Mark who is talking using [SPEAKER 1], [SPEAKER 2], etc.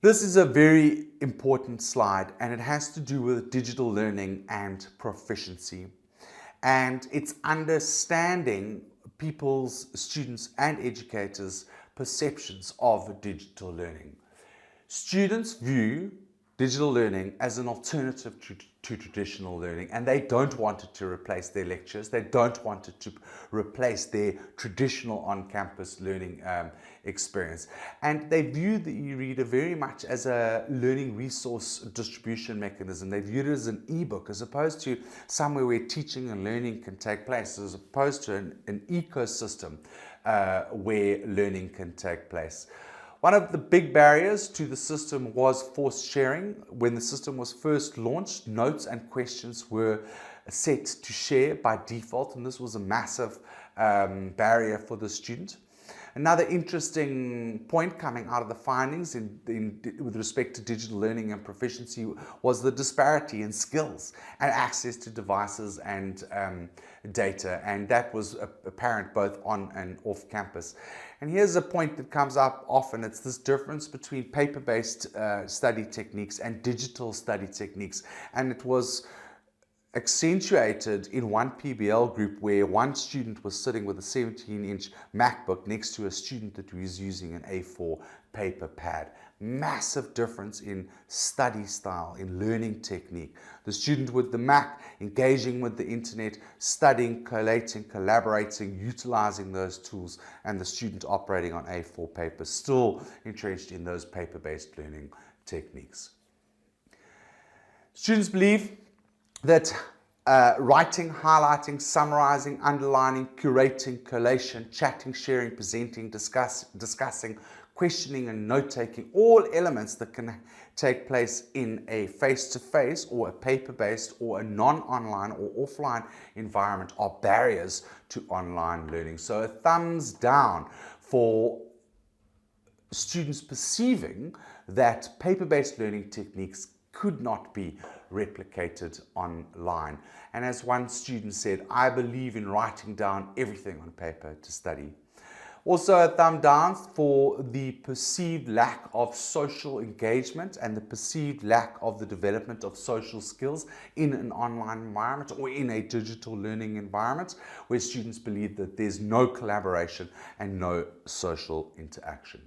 [SPEAKER 1] This is a very important slide, and it has to do with digital learning and proficiency. And it's understanding people's, students and educators' perceptions of digital learning. Students view digital learning as an alternative to traditional learning, and they don't want it to replace their lectures. They don't want it to replace their traditional on-campus learning experience. And they view the e-reader very much as a learning resource distribution mechanism. They view it as an e-book as opposed to somewhere where teaching and learning can take place, as opposed to an ecosystem where learning can take place. One of the big barriers to the system was forced sharing. When the system was first launched, notes and questions were set to share by default, and this was a massive barrier for the student. Another interesting point coming out of the findings with respect to digital learning and proficiency was the disparity in skills and access to devices and data, and that was apparent both on and off campus. And here's a point that comes up often. It's this difference between paper-based study techniques and digital study techniques, and it was accentuated in one PBL group where one student was sitting with a 17-inch MacBook next to a student that was using an A4 paper pad. Massive difference in study style, in learning technique. The student with the Mac engaging with the internet, studying, collating, collaborating, utilizing those tools, and the student operating on A4 paper, still entrenched in those paper-based learning techniques. Students believe that writing, highlighting, summarizing, underlining, curating, collation, chatting, sharing, presenting, discussing, questioning and note-taking, all elements that can take place in a face-to-face or a paper-based or a non-online or offline environment are barriers to online learning. So a thumbs down for students perceiving that paper-based learning techniques could not be replicated online. And as one student said, I believe in writing down everything on paper to study. Also a thumb down for the perceived lack of social engagement and the perceived lack of the development of social skills in an online environment or in a digital learning environment where students believe that there's no collaboration and no social interaction.